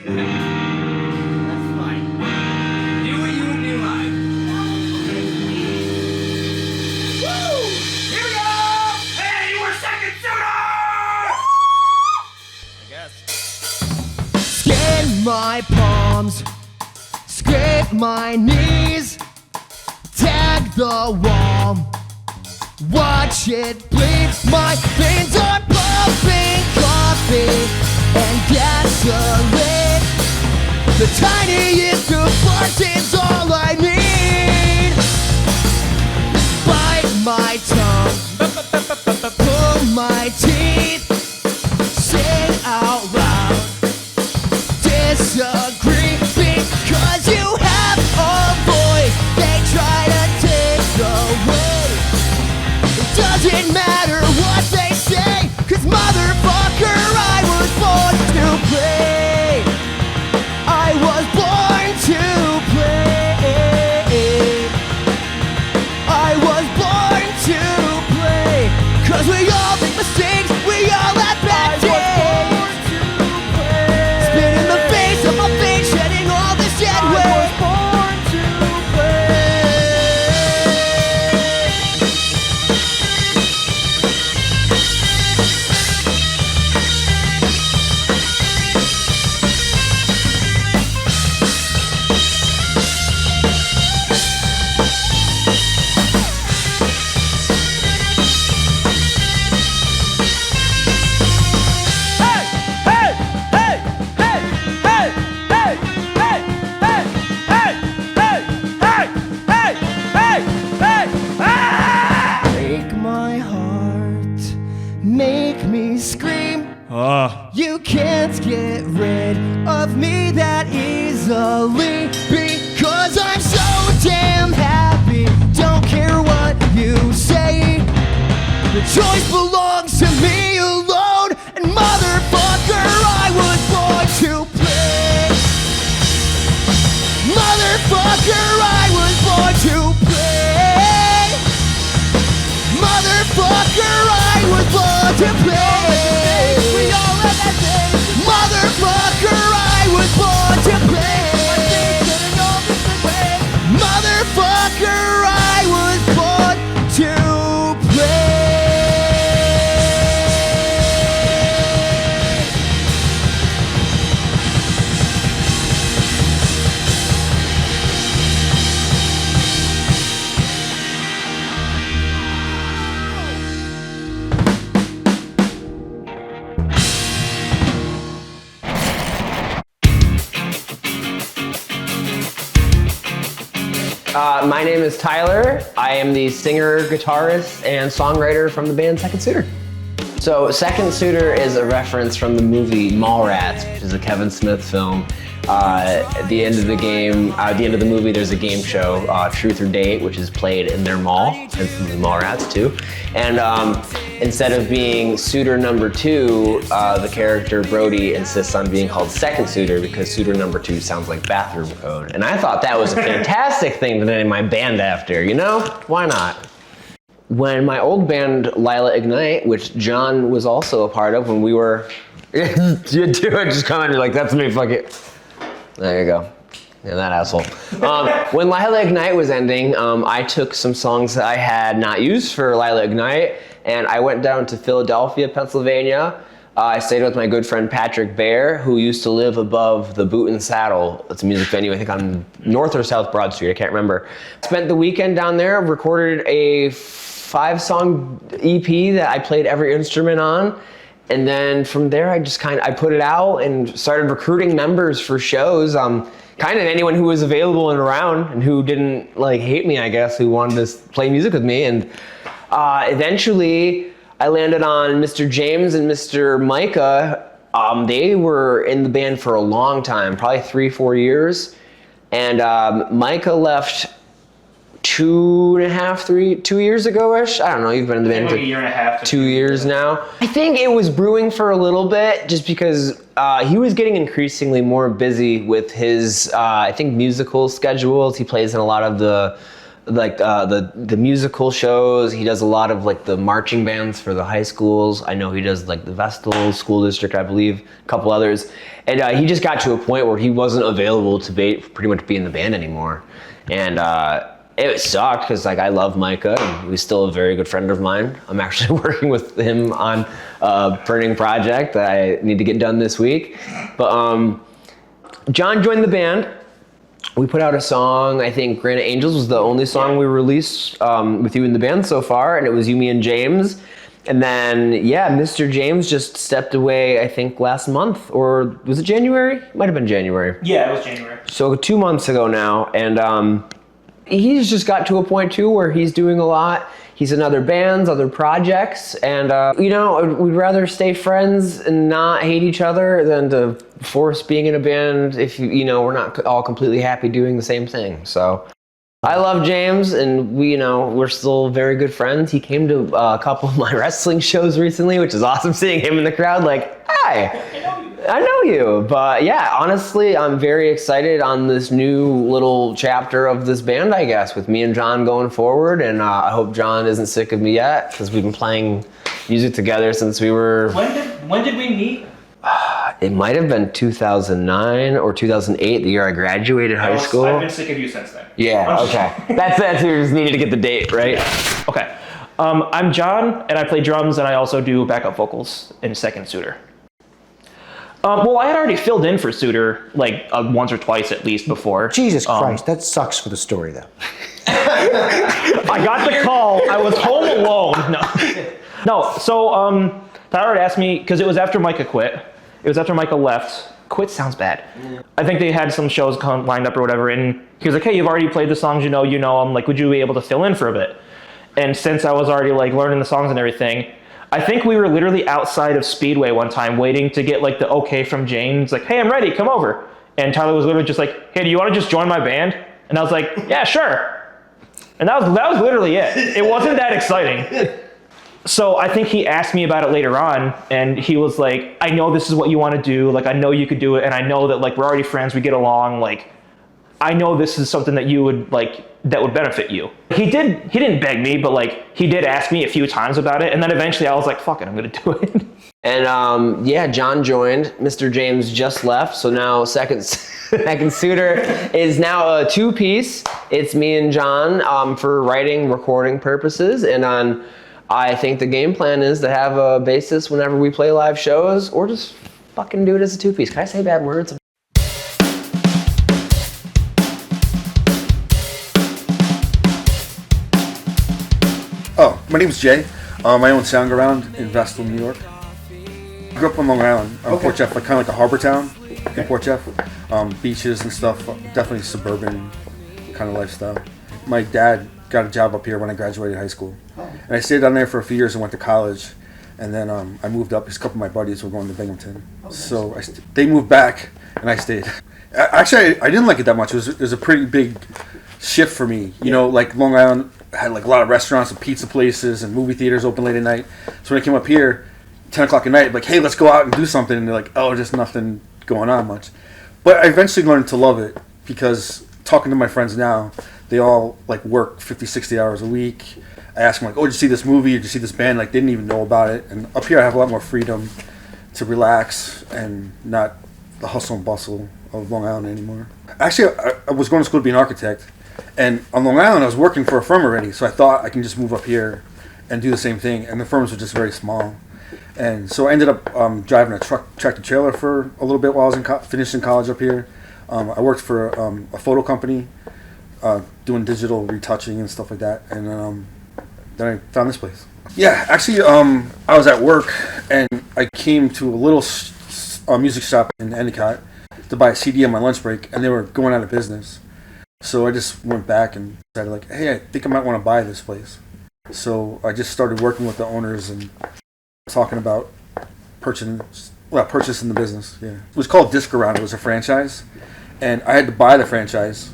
That's fine. Do what you would do live. Woo! Here we go! Hey, you were second Suitor! I guess. Skin my palms, scrape my knees, tag the wall, watch it bleed. My veins are pumping coffee and gasoline. The tiniest of parts all I need. Bite my tongue, pull my teeth, sing out loud, disagree, because you have a voice they try to take away. It doesn't matter what they say, 'cause motherfucker, I was born to play. I was born to play. I was born to play. 'Cause we all make mistakes, we all have bad days. Spit in the face of my face, shedding all this dead weight. I was born to break my heart, make me scream. You can't get rid of me that easily, because I'm so damn happy. Don't care what you say. The choice belongs to me alone, and motherfucker, I was born to play. Motherfucker, I was born to play. Motherfucker, I was born to play. We all have that day. Motherfucker, I was born to play. Motherfucker, I was born to play. My name is Tyler. I am the singer, guitarist, and songwriter from the band Second Suitor. So Second Suitor is a reference from the movie Mallrats, which is a Kevin Smith film. At the end of the game, at the end of the movie, there's a game show, Truth or Date, which is played in their mall, and the Mallrats too. And instead of being Suitor number 2, the character Brody insists on being called Second Suitor because Suitor number 2 sounds like bathroom code. And I thought that was a fantastic thing to name my band after, you know? Why not? When my old band, Lila Ignite, which John was also a part of when we were, you do it, just come in, you're like, that's me, fuck it. There you go. Yeah, that asshole. When Lila Ignite was ending, I took some songs that I had not used for Lila Ignite, and I went down to Philadelphia, Pennsylvania. I stayed with my good friend Patrick Bear, who used to live above the Boot and Saddle. It's a music venue, I think on North or South Broad Street, I can't remember. Spent the weekend down there, recorded a 5-song EP that I played every instrument on. And then from there, I put it out and started recruiting members for shows. Kind of anyone who was available and around and who didn't hate me, I guess, who wanted to play music with me. And eventually I landed on Mr. James and Mr. Micah. They were in the band for a long time, probably 3-4 years. And Micah left 2 years ago-ish. I don't know, you've been in the band for a year and a half to 2 years now. I think it was brewing for a little bit just because he was getting increasingly more busy with his, I think, musical schedules. He plays in a lot of the like the musical shows. He does a lot of like the marching bands for the high schools. I know he does like the Vestal School District, I believe, a couple others. And he just got to a point where he wasn't available to pretty much be in the band anymore. And it sucked because like I love Micah and he's still a very good friend of mine. I'm actually working with him on a burning project that I need to get done this week. But John joined the band. We put out a song, I think Granite Angels was the only song we released with you in the band so far, and it was you, me, and James. And then, yeah, Mr. James just stepped away, I think, last month, or was it January? Might have been January. Yeah, it was January. So 2 months ago now, and he's just got to a point, too, where he's doing a lot. He's in other bands, other projects, and, you know, we'd rather stay friends and not hate each other than to force being in a band if, you know, we're not all completely happy doing the same thing. So I love James, and we, you know, we're still very good friends. He came to a couple of my wrestling shows recently, which is awesome seeing him in the crowd like, hi. I know you, but yeah, honestly, I'm very excited on this new little chapter of this band, I guess, with me and John going forward, and I hope John isn't sick of me yet, because we've been playing music together since we were... When did we meet? It might have been 2009 or 2008, the year I graduated high school. I've been sick of you since then. Yeah, okay. That's who just needed to get the date, right? Yeah. Okay. I'm John, and I play drums, and I also do backup vocals in second Suitor. Well, I had already filled in for Suitor like once or twice at least before. Jesus Christ, that sucks for the story though. I got the call. I was home alone. No. So Tyler had asked me because it was after Micah quit. It was after Micah left. Quit sounds bad. I think they had some shows lined up or whatever, and he was like, "Hey, you've already played the songs. You know. I'm like, would you be able to fill in for a bit?" And since I was already like learning the songs and everything. I think we were literally outside of Speedway one time waiting to get like the okay from James, like, hey, I'm ready, come over. And Tyler was literally just like, hey, do you want to just join my band? And I was like, yeah, sure. And that was literally it. It wasn't that exciting. So I think he asked me about it later on, and he was like, I know this is what you want to do, like I know you could do it, and I know that like we're already friends, we get along, like I know this is something that you would like, that would benefit you. He didn't beg me, but like he did ask me a few times about it, and then eventually I was like, fuck it, I'm gonna do it. And yeah, John joined. Mr. James just left, so now second Suitor is now a two-piece. It's me and John for writing, recording purposes, and I think the game plan is to have a bassist whenever we play live shows, or just fucking do it as a two-piece. Can I say bad words? Oh, my name's Jay. I own SoundGoRound in Vestal, New York. I grew up on Long Island, Port Jeff, like kind of like a harbor town in Port Jeff. Beaches and stuff, definitely suburban kind of lifestyle. My dad got a job up here when I graduated high school. And I stayed down there for a few years and went to college. And then I moved up because a couple of my buddies were going to Binghamton. So they moved back and I stayed. Actually, I didn't like it that much. It was a pretty big shift for me. You know, like Long Island had like a lot of restaurants and pizza places and movie theaters open late at night. So when I came up here, 10 o'clock at night, like, hey, let's go out and do something. And they're like, oh, just nothing going on much. But I eventually learned to love it because talking to my friends now, they all like work 50, 60 hours a week. I ask them like, oh, did you see this movie? Did you see this band? Like, they didn't even know about it. And up here I have a lot more freedom to relax and not the hustle and bustle of Long Island anymore. Actually, I was going to school to be an architect. And on Long Island, I was working for a firm already, so I thought I can just move up here and do the same thing. And the firms were just very small. And so I ended up driving a tractor trailer for a little bit while I was finishing college up here. I worked for a photo company, doing digital retouching and stuff like that. And then I found this place. Yeah, actually, I was at work, and I came to a little music shop in Endicott to buy a CD on my lunch break, and they were going out of business. So I just went back and decided, like, hey, I think I might want to buy this place. So I just started working with the owners and talking about purchasing the business. Yeah, it was called Disc-A-Round. It was a franchise, and I had to buy the franchise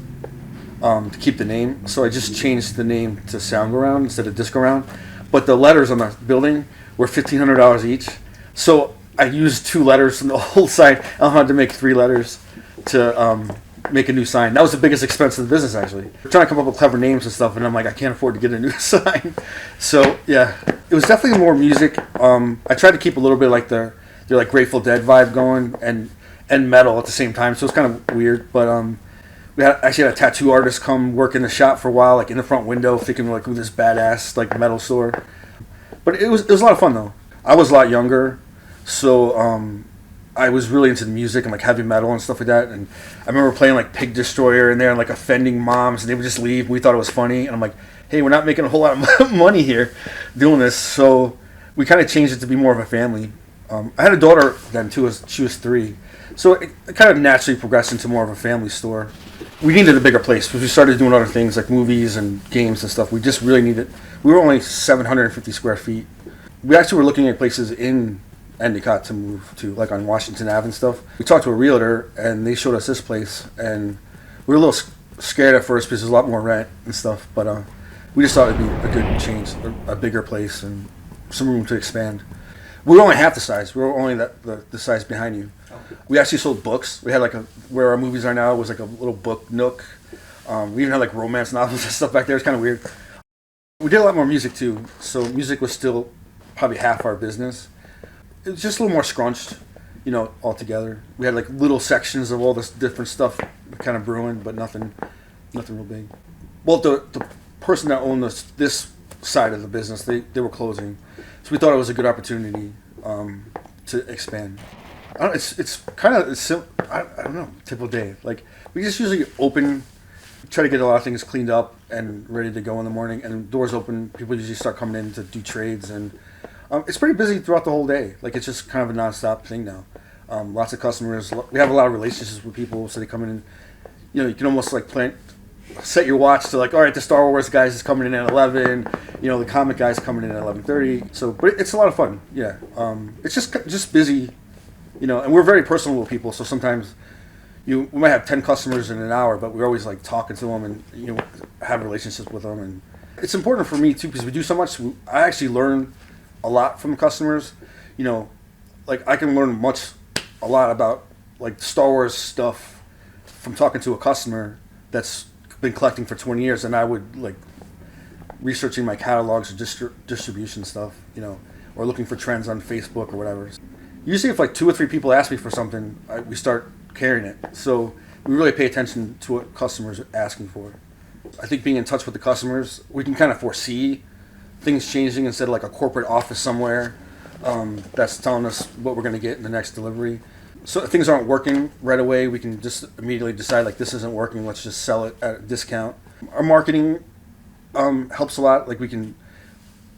to keep the name. So I just changed the name to SoundGoRound instead of Disc-A-Round. But the letters on the building were $1,500 each. So I used 2 letters from the whole site. I had to make 3 letters to make a new sign. That was the biggest expense of the business, actually. We're trying to come up with clever names and stuff, and I'm like, I can't afford to get a new sign. So yeah, it was definitely more music. I tried to keep a little bit like their like Grateful Dead vibe going and metal at the same time. So it's kind of weird, but we actually had a tattoo artist come work in the shop for a while, like in the front window, thinking like, ooh, this badass like metal store. But it was a lot of fun though. I was a lot younger, so I was really into the music and like heavy metal and stuff like that. And I remember playing like Pig Destroyer in there and like offending moms, and they would just leave. We thought it was funny, and I'm like, hey, we're not making a whole lot of money here doing this. So we kind of changed it to be more of a family. I had a daughter then too. She was 3, so it kind of naturally progressed into more of a family store. We needed a bigger place because we started doing other things like movies and games and stuff. We just really needed. We were only 750 square feet. We actually were looking at places in Endicott to move to, like on Washington Ave and stuff. We talked to a realtor, and they showed us this place, and we were a little scared at first because there's a lot more rent and stuff. But we just thought it'd be a good change, a bigger place, and some room to expand. We were only half the size. We were only the size behind you. We actually sold books. We had like where our movies are now was like a little book nook. We even had like romance novels and stuff back there. It's kind of weird. We did a lot more music too. So music was still probably half our business. It was just a little more scrunched, altogether. We had like little sections of all this different stuff kind of brewing, but nothing real big. Well, the person that owned this side of the business, they were closing. So we thought it was a good opportunity to expand. It's kind of simple. I don't know, typical day. Like we just usually try to get a lot of things cleaned up and ready to go in the morning, and doors open. People usually start coming in to do trades, and it's pretty busy throughout the whole day. Like it's just kind of a nonstop thing now. Lots of customers. We have a lot of relationships with people, so they come in and you can almost like set your watch to like, all right, the Star Wars guys is coming in at 11. The comic guys coming in at 11:30. So, but it's a lot of fun. Yeah, it's just busy. And we're very personable people, so sometimes we might have 10 customers in an hour, but we're always like talking to them and have relationships with them. And it's important for me too because we do so much. I actually learn a lot from customers. Like I can learn a lot about like Star Wars stuff from talking to a customer that's been collecting for 20 years, and I would like researching my catalogs or distribution stuff, or looking for trends on Facebook or whatever. Usually if like 2 or 3 people ask me for something, we start carrying it. So we really pay attention to what customers are asking for. I think being in touch with the customers, we can kind of foresee things changing instead of like a corporate office somewhere that's telling us what we're going to get in the next delivery. So if things aren't working right away, we can just immediately decide like this isn't working, let's just sell it at a discount. Our marketing helps a lot. Like we can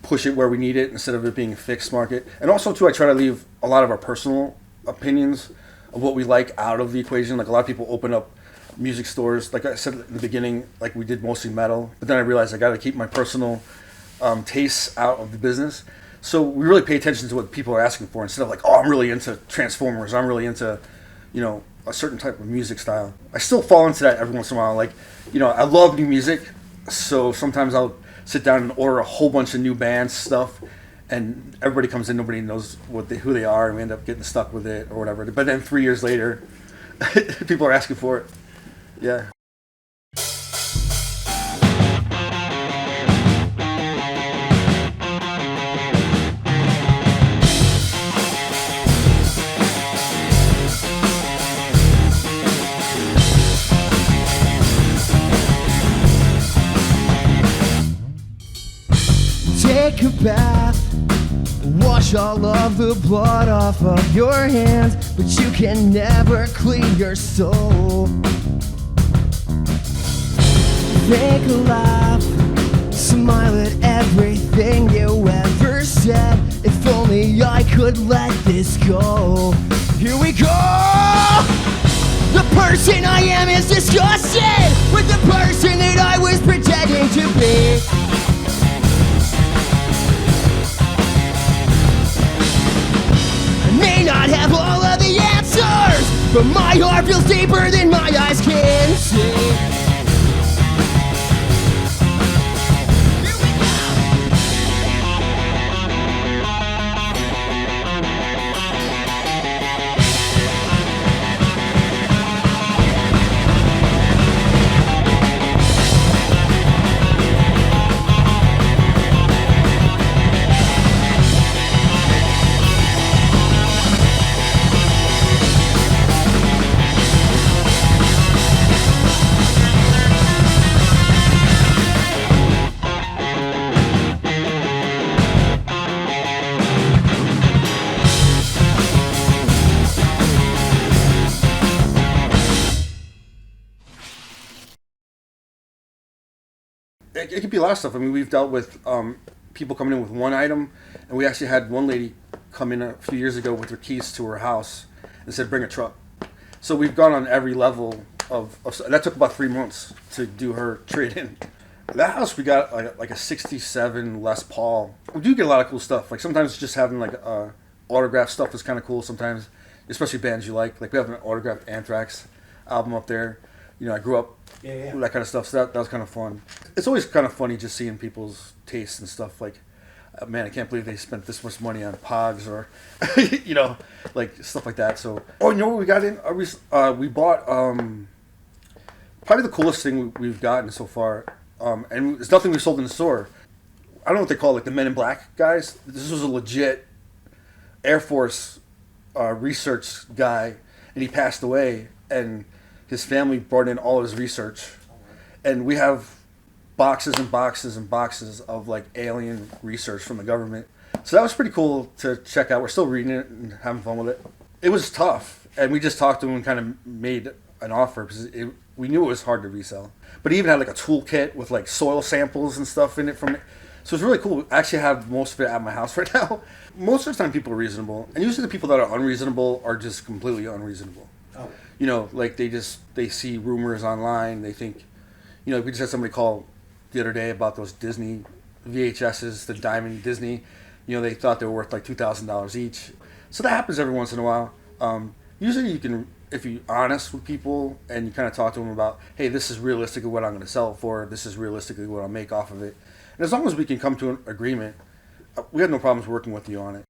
push it where we need it instead of it being a fixed market. And also too, I try to leave a lot of our personal opinions of what we like out of the equation. Like a lot of people open up music stores. Like I said at the beginning, like we did mostly metal, but then I realized I got to keep my personal tastes out of the business. So we really pay attention to what people are asking for instead of like, oh, I'm really into Transformers. I'm really into, a certain type of music style. I still fall into that every once in a while. Like, I love new music. So sometimes I'll sit down and order a whole bunch of new bands stuff, and everybody comes in, nobody knows who they are, and we end up getting stuck with it or whatever. But then 3 years later, people are asking for it. Yeah. Take a bath, wash all of the blood off of your hands, but you can never clean your soul. Take a laugh, smile at everything you ever said. If only I could let this go. Here we go! The person I am is disgusted with the person that I was pretending to be. May not have all of the answers, but my heart feels deeper than my eyes can see. It could be a lot of stuff. I mean, we've dealt with people coming in with one item, and we actually had one lady come in a few years ago with her keys to her house and said, bring a truck. So we've gone on every level of that took about 3 months to do her trade-in. That house, we got like a 67 Les Paul. We do get a lot of cool stuff. Like sometimes just having like autographed stuff is kind of cool sometimes, especially bands you like. Like we have an autographed Anthrax album up there. You know, I grew up with that kind of stuff, so that was kind of fun. It's always kind of funny just seeing people's tastes and stuff. Like, man, I can't believe they spent this much money on Pogs or, you know, like stuff like that. So, oh, you know what we got in? We bought probably the coolest thing we've gotten so far, and it's nothing we sold in the store. I don't know what they call it, like the Men in Black guys. This was a legit Air Force research guy, and he passed away, and his family brought in all his research, and we have boxes and boxes and boxes of like alien research from the government. So that was pretty cool to check out. We're still reading it and having fun with it. It was tough, and we just talked to him and kind of made an offer because we knew it was hard to resell. But he even had like a toolkit with like soil samples and stuff in it from it. So it's really cool. I actually have most of it at my house right now. Most of the time people are reasonable, and usually the people that are unreasonable are just completely unreasonable. Oh. You know, like they see rumors online. They think, you know, we just had somebody call the other day about those Disney VHSs, the Diamond Disney. You know, they thought they were worth like $2,000 each. So that happens every once in a while. Usually you can, if you're honest with people and you kind of talk to them about, hey, this is realistically what I'm going to sell it for. This is realistically what I'll make off of it. And as long as we can come to an agreement, we have no problems working with you on it.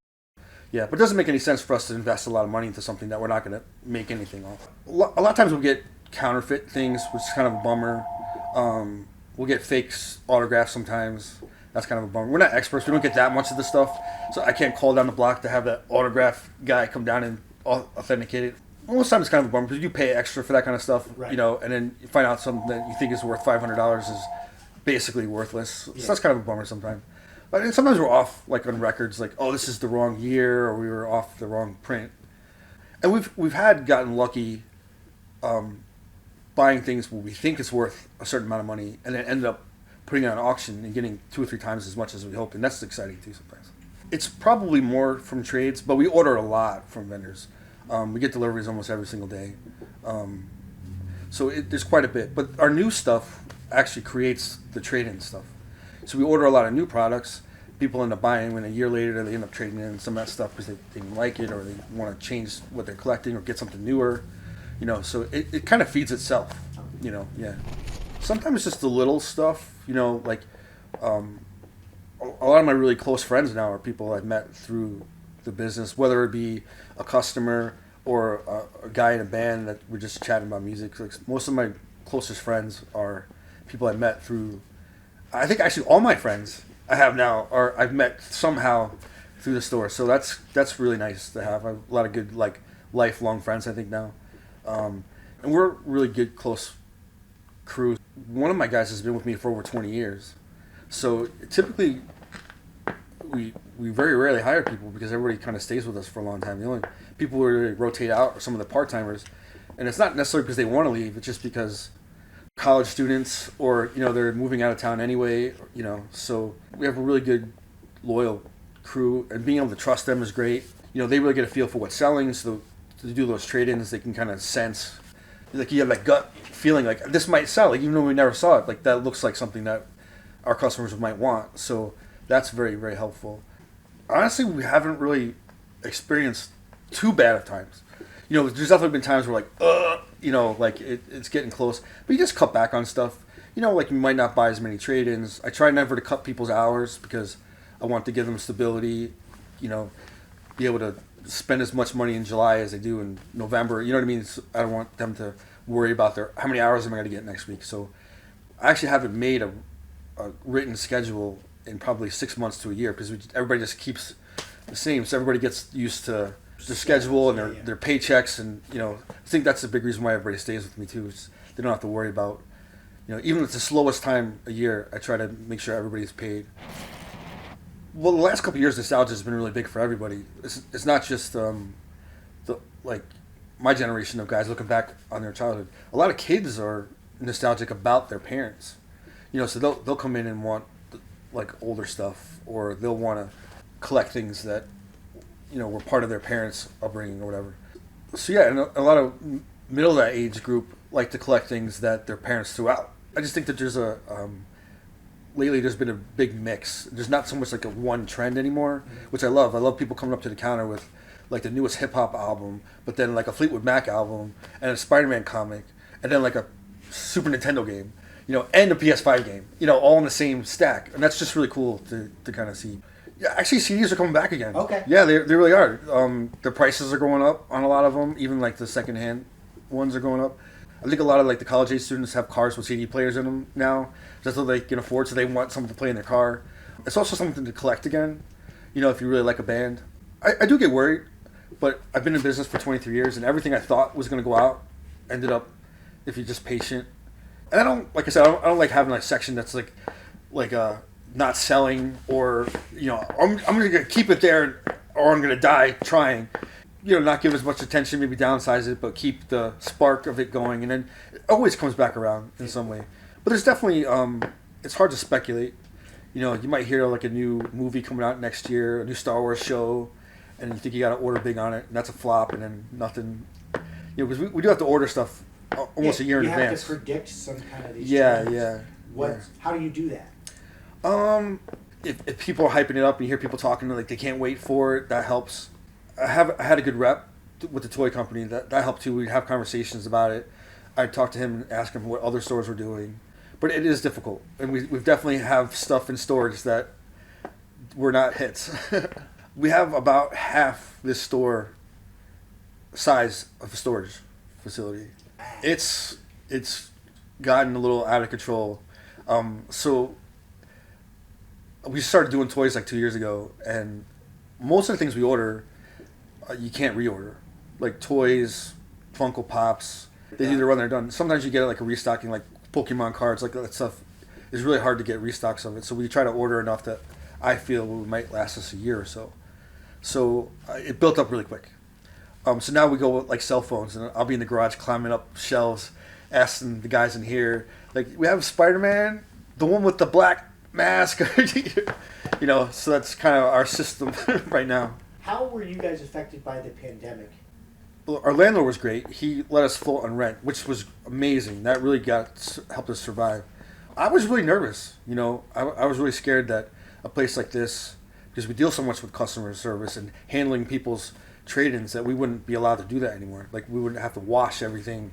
Yeah, but it doesn't make any sense for us to invest a lot of money into something that we're not going to make anything off. A lot of times we'll get counterfeit things, which is kind of a bummer. We'll get fake autographs sometimes. That's kind of a bummer. We're not experts. We don't get that much of the stuff. So I can't call down the block to have that autograph guy come down and authenticate it. Most times it's kind of a bummer because you pay extra for that kind of stuff, right. You know, and then you find out something that you think is worth $500 is basically worthless. Yeah. So that's kind of a bummer sometimes. But sometimes we're off, like on records, like, oh, this is the wrong year, or we were off the wrong print. And we've gotten lucky buying things where we think it's worth a certain amount of money, and then ended up putting it on auction and getting 2 or 3 times as much as we hoped, and that's exciting too sometimes. It's probably more from trades, but we order a lot from vendors. We get deliveries almost every single day. So there's quite a bit. But our new stuff actually creates the trade-in stuff. So we order a lot of new products. People end up buying, and a year later they end up trading in some of that stuff because they didn't like it, or they want to change what they're collecting or get something newer. You know, so it kind of feeds itself, you know, yeah. Sometimes it's just the little stuff, you know, like a lot of my really close friends now are people I've met through the business, whether it be a customer or a guy in a band that we're just chatting about music. Like most of my closest friends are people I met through, I think actually all my friends I have now are I've met somehow through the store. So that's really nice to have. I have a lot of good like lifelong friends I think now. And we're a really good, close crew. One of my guys has been with me for over 20 years. So typically, we very rarely hire people because everybody kind of stays with us for a long time. The only people who really rotate out are some of the part-timers. And it's not necessarily because they want to leave. It's just because college students or, you know, they're moving out of town anyway, you know. So we have a really good, loyal crew. And being able to trust them is great. You know, they really get a feel for what's selling. So to do those trade-ins, they can kind of sense, like you have that gut feeling like this might sell, like even though we never saw it, like that looks like something that our customers might want. So that's very, very helpful. Honestly, we haven't really experienced too bad of times. You know, there's definitely been times where like, you know, like it's getting close, but you just cut back on stuff. You know, like you might not buy as many trade-ins. I try never to cut people's hours because I want to give them stability, you know, be able to spend as much money in July as they do in November. You know what I mean? I don't want them to worry about how many hours am I going to get next week. So I actually haven't made a written schedule in probably 6 months to a year because everybody just keeps the same. So everybody gets used to the schedule and their paychecks. And, you know, I think that's the big reason why everybody stays with me too. Is they don't have to worry about, you know, even if it's the slowest time a year, I try to make sure everybody's paid. Well, the last couple of years, nostalgia has been really big for everybody. It's not just like my generation of guys looking back on their childhood. A lot of kids are nostalgic about their parents. So they'll come in and want like older stuff, or they'll want to collect things that were part of their parents' upbringing or whatever. So yeah, and a lot of middle of that age group like to collect things that their parents threw out. I just think that there's lately there's been a big mix. There's not so much like a one trend anymore, which I love. I love people coming up to the counter with like the newest hip hop album, but then like a Fleetwood Mac album and a Spider-Man comic, and then like a Super Nintendo game, and a PS5 game, all in the same stack. And that's just really cool to kind of see. Yeah, actually CDs are coming back again. Okay. Yeah, they really are. The prices are going up on a lot of them. Even like the secondhand ones are going up. I think a lot of like the college age students have cars with CD players in them now, just so they can afford. So they want something to play in their car. It's also something to collect again. If you really like a band. I do get worried, but I've been in business for 23 years, and everything I thought was going to go out ended up, if you're just patient. And I don't, like I said, I don't like having a section that's like not selling, or I'm going to keep it there, or I'm going to die trying. Not give as much attention, maybe downsize it, but keep the spark of it going, and then it always comes back around in some way. But there's definitely, it's hard to speculate. You might hear like a new movie coming out next year, a new Star Wars show, and you think you got to order big on it, and that's a flop, and then nothing. Because we do have to order stuff almost a year in advance. You have to predict some kind of these Yeah, trends. yeah. How do you do that? If people are hyping it up and you hear people talking like they can't wait for it, that helps. I had a good rep with the toy company. That helped too. We'd have conversations about it. I'd talk to him and ask him what other stores were doing. But it is difficult. And we've definitely have stuff in storage that were not hits. We have about half this store size of a storage facility. It's gotten a little out of control. So we started doing toys like 2 years ago, and most of the things we order, you can't reorder. Like toys, Funko Pops, they either run or done. Sometimes you get like a restocking, like Pokemon cards, like that stuff is really hard to get restocks of it. So we try to order enough that I feel it might last us a year or so. So it built up really quick. So now we go with like cell phones, and I'll be in the garage climbing up shelves, asking the guys in here, like, we have Spider-Man, the one with the black mask, so that's kind of our system right now. How were you guys affected by the pandemic? Well, our landlord was great. He let us float on rent, which was amazing. That really helped us survive. I was really nervous, I was really scared that a place like this, because we deal so much with customer service and handling people's trade-ins, that we wouldn't be allowed to do that anymore. Like, we wouldn't have to wash everything.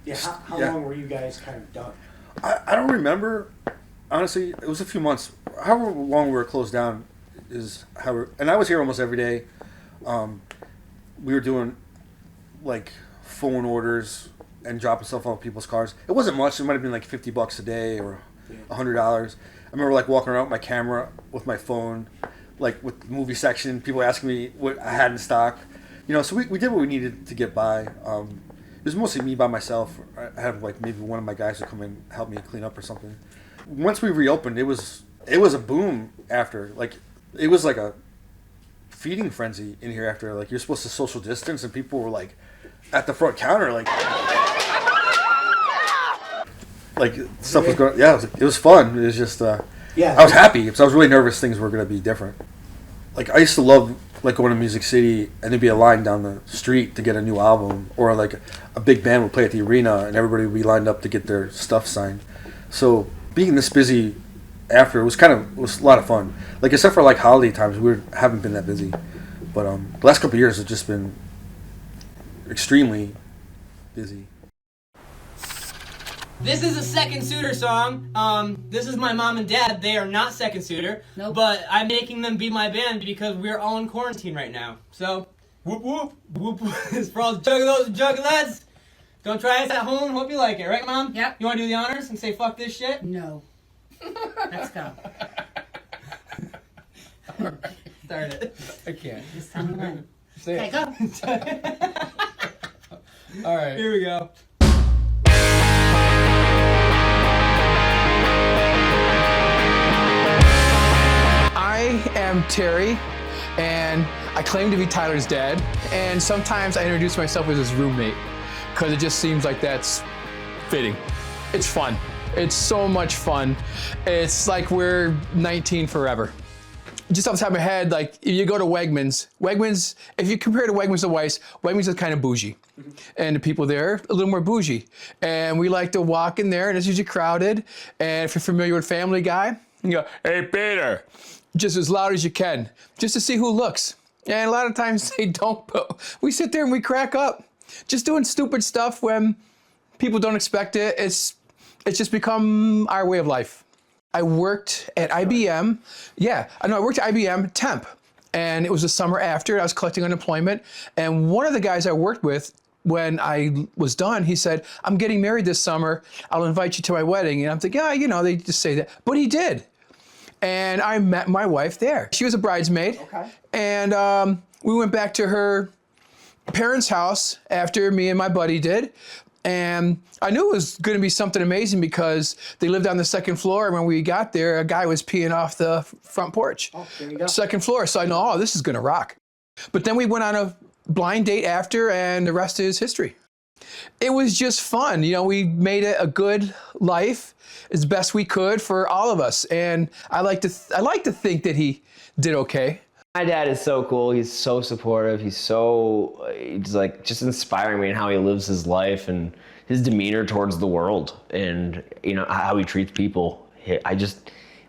Yeah, how long were you guys kind of done? I don't remember. Honestly, it was a few months. However long we were closed down is and I was here almost every day. We were doing like phone orders and dropping stuff off people's cars. It wasn't much. It might have been like $50 a day or $100. I remember like walking around with my camera with my phone, like with the movie section, people asking me what I had in stock. So we did what we needed to get by. It was mostly me by myself. I had like maybe one of my guys would come in and help me clean up or something. Once we reopened, it was a boom after. Like, it was like a feeding frenzy in here after. Like, you're supposed to social distance, and people were like at the front counter, like stuff was going. Yeah, it was fun. It was just I was happy because I was really nervous things were going to be different. Like, I used to love like going to Music City and there'd be a line down the street to get a new album, or like a big band would play at the arena and everybody would be lined up to get their stuff signed. So being this busy after was a lot of fun. Like, except for like holiday times, we haven't been that busy. But the last couple of years have just been extremely busy. This is a second Suitor song. This is my mom and dad. They are not second Suitor. Nope. But I'm making them be my band because we're all in quarantine right now. So, whoop whoop, whoop whoop. It's for all the juggalos and juggalettes. Don't try this at home. Hope you like it. Right, Mom? Yep. You want to do the honors and say fuck this shit? No. Let's go. Start it. I can't. Just tell me when. Say Okay, it. go. All right. Here we go. I am Terry, and I claim to be Tyler's dad. And sometimes I introduce myself as his roommate, because it just seems like that's fitting. It's fun. It's so much fun. It's like we're 19 forever. Just off the top of my head, like if you go to Wegmans, if you compare to Wegmans to Weiss, Wegmans is kind of bougie. And the people there, a little more bougie. And we like to walk in there and it's usually crowded. And if you're familiar with Family Guy, you go, hey Peter, just as loud as you can, just to see who looks. And a lot of times they don't, but we sit there and we crack up. Just doing stupid stuff when people don't expect it. It's just become our way of life. I worked at IBM. Yeah, I know I worked at IBM temp. And it was the summer after, I was collecting unemployment. And one of the guys I worked with, when I was done, he said, I'm getting married this summer. I'll invite you to my wedding. And I'm thinking, yeah, you know, they just say that. But he did. And I met my wife there. She was a bridesmaid. Okay. And we went back to her parents' house after me and my buddy did. And I knew it was going to be something amazing because they lived on the second floor. And when we got there, a guy was peeing off the front porch. Oh, there you go. Second floor. So I know, oh, this is going to rock. But then we went on a blind date after, and the rest is history. It was just fun. You know, we made it a good life as best we could for all of us. And I like to think that he did okay. My dad is so cool. He's so supportive. He's like just inspiring me in how he lives his life and his demeanor towards the world and, you know, how he treats people.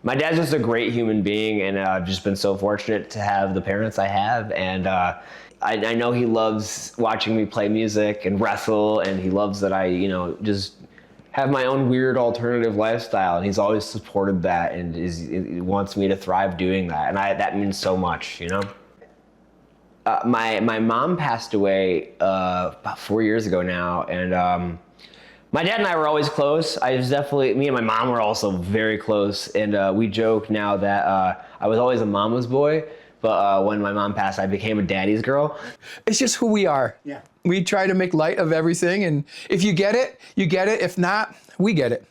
My dad's just a great human being, and I've just been so fortunate to have the parents I have. And I know he loves watching me play music and wrestle, and he loves that I, you know, just have my own weird alternative lifestyle, and he's always supported that and he wants me to thrive doing that, and that means so much, you know. My mom passed away about 4 years ago now, and my dad and I were always close. Me and my mom were also very close, and we joke now that I was always a mama's boy, but when my mom passed, I became a daddy's girl. It's just who we are. Yeah. We try to make light of everything, and if you get it, you get it. If not, we get it.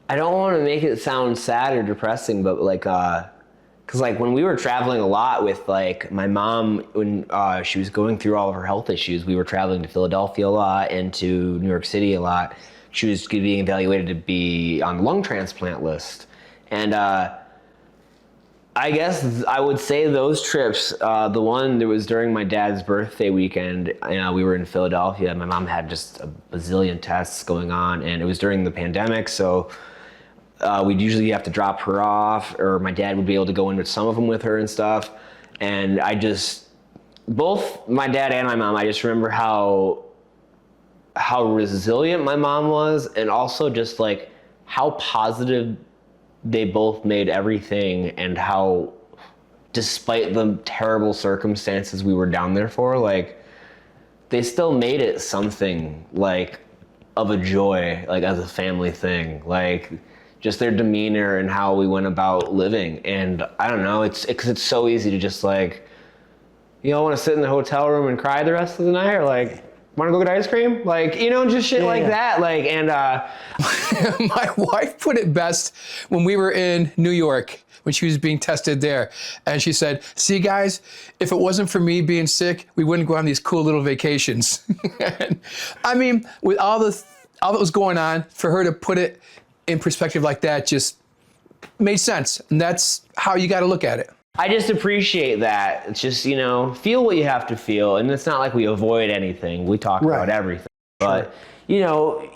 I don't want to make it sound sad or depressing, but like, cause like when we were traveling a lot with like my mom, when she was going through all of her health issues, we were traveling to Philadelphia a lot and to New York City a lot. She was being evaluated to be on the lung transplant list. And I guess I would say those trips, the one that was during my dad's birthday weekend, we were in Philadelphia. My mom had just a bazillion tests going on, and it was during the pandemic, so we'd usually have to drop her off, or my dad would be able to go in with some of them with her and stuff. And both my dad and my mom, I just remember how resilient my mom was, and also just like how positive they both made everything, and how, despite the terrible circumstances we were down there for, like, they still made it something like of a joy, like as a family thing, like just their demeanor and how we went about living. And I don't know, it's so easy to just like, you know, want to sit in the hotel room and cry the rest of the night, or like, want to go get ice cream? Like, you know, just shit that. Like, and my wife put it best when we were in New York, when she was being tested there. And she said, see guys, if it wasn't for me being sick, we wouldn't go on these cool little vacations. And, I mean, with all that was going on, for her to put it in perspective like that just made sense. And that's how you got to look at it. I just appreciate that. It's just, you know, feel what you have to feel. And it's not like we avoid anything. We talk about everything. But, you know,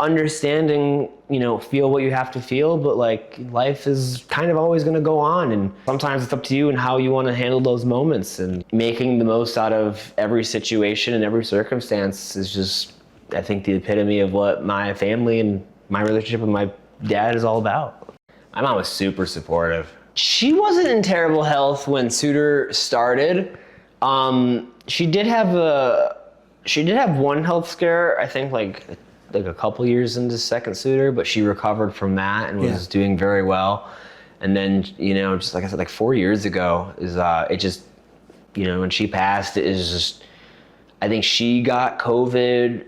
understanding, you know, feel what you have to feel. But, like, life is kind of always going to go on. And sometimes it's up to you and how you want to handle those moments. And making the most out of every situation and every circumstance is just, I think, the epitome of what my family and my relationship with my dad is all about. My mom was super supportive. She wasn't in terrible health when Suitor started. She did have one health scare, I think like a couple years into second Suitor, but she recovered from that and was doing very well. And then, you know, just like I said, like 4 years ago it just, you know, when she passed, it is just, I think she got COVID,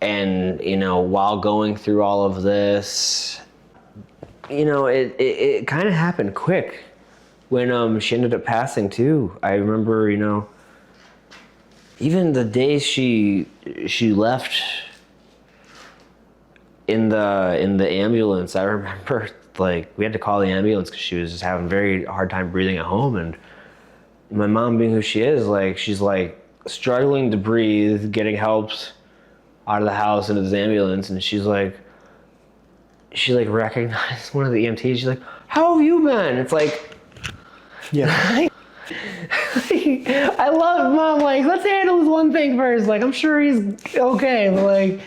and, you know, while going through all of this, you know, it kind of happened quick when she ended up passing too. I remember, you know, even the day she left in the ambulance, I remember like we had to call the ambulance because she was just having a very hard time breathing at home, and my mom, being who she is, like she's like struggling to breathe, getting helped out of the house into this ambulance, and she recognized one of the EMTs. She's like, "How have you been?" It's like, Yeah. I love Mom. Like, let's handle this one thing first. Like, I'm sure he's okay. But like,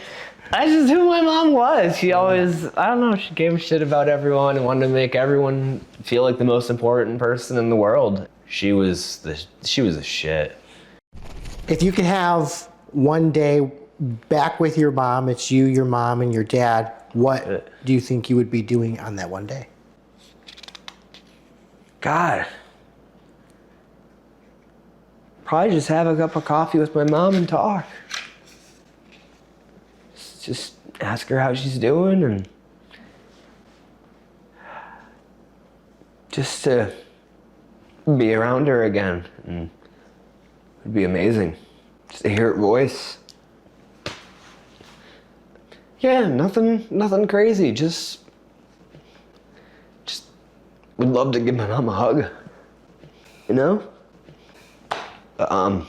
that's just who my mom was. She always, I don't know, she gave a shit about everyone and wanted to make everyone feel like the most important person in the world. She was the shit. If you could have one day back with your mom, it's you, your mom, and your dad, what do you think you would be doing on that one day? God. Probably just have a cup of coffee with my mom and talk. Just ask her how she's doing, and just to be around her again. And it'd be amazing just to hear her voice. Yeah, nothing crazy. Just would love to give my mom a hug. You know? I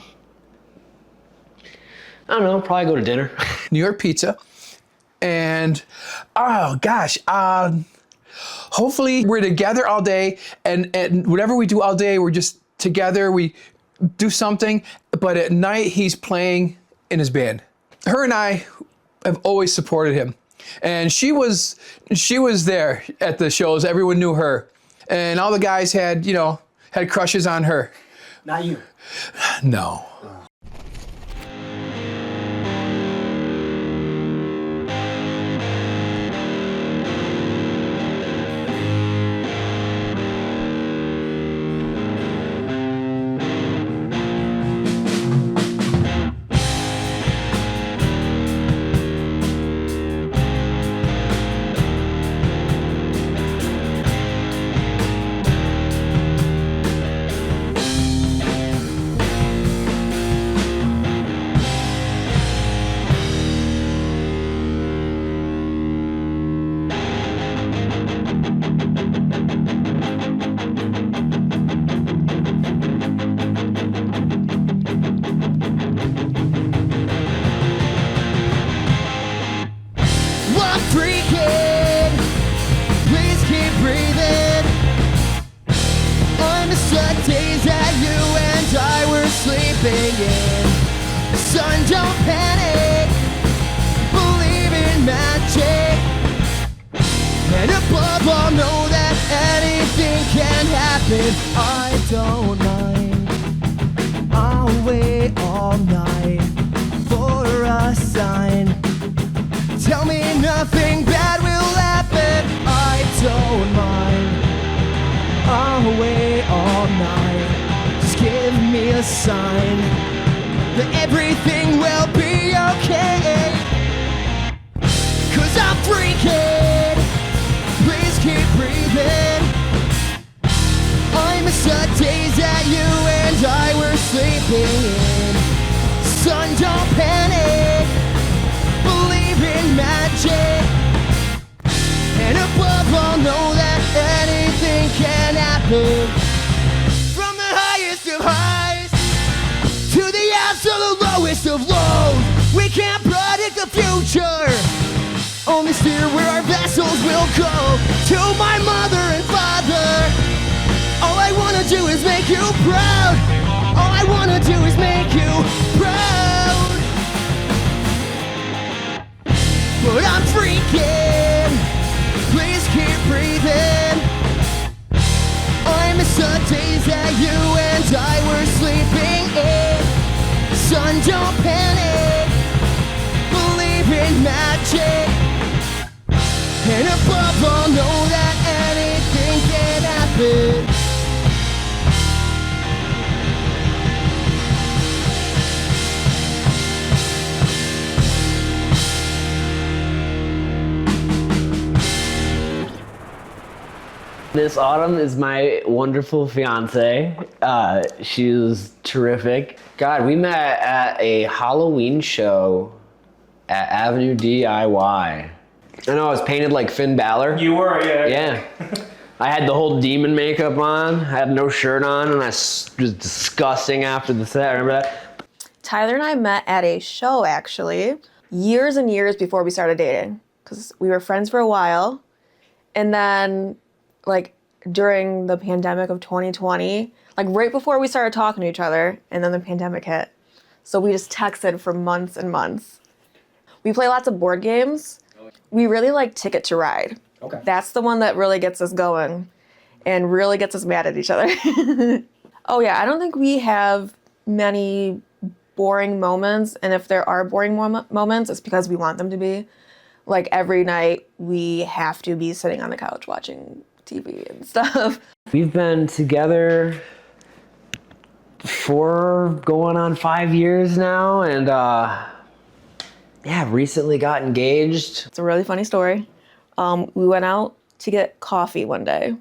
don't know, probably go to dinner. New York pizza. And, oh gosh, hopefully we're together all day, and whatever we do all day, we're just together, we do something, but at night he's playing in his band. Her and I have always supported him. And she was there at the shows, everyone knew her. And all the guys had crushes on her. Not you. No. Son, don't panic, believe in magic, and above all know that anything can happen. I don't mind, I'll wait all night for a sign. Tell me nothing bad will happen. I don't mind, I'll wait all night. Just give me a sign that everything will be okay. 'Cause I'm freaking, please keep breathing. I miss the days that you and I were sleeping in. Son, don't panic, believe in magic, and above all know that anything can happen. From the highest of highs to the lowest of lows, we can't predict the future, only steer where our vessels will go. To my mother and father, all I wanna do is make you proud. All I wanna do is make you proud. But I'm freaking, please keep breathing. I miss the days that you and I were sleeping in. Son, don't panic, believe in magic, and above all know that anything can happen. This autumn is my wonderful fiance. She's terrific. God, we met at a Halloween show at Avenue DIY. I know I was painted like Finn Balor. You were, yeah. Yeah. I had the whole demon makeup on. I had no shirt on, and I was disgusting after the set. Remember that? Tyler and I met at a show, actually, years and years before we started dating, because we were friends for a while. And then, like, during the pandemic of 2020, like, right before we started talking to each other, and then the pandemic hit. So we just texted for months and months. We play lots of board games. We really like Ticket to Ride. Okay. That's the one that really gets us going and really gets us mad at each other. Oh, yeah, I don't think we have many boring moments. And if there are boring moments, it's because we want them to be. Like, every night, we have to be sitting on the couch watching TV and stuff. We've been together for going on 5 years now, and recently got engaged. It's a really funny story. We went out to get coffee one day.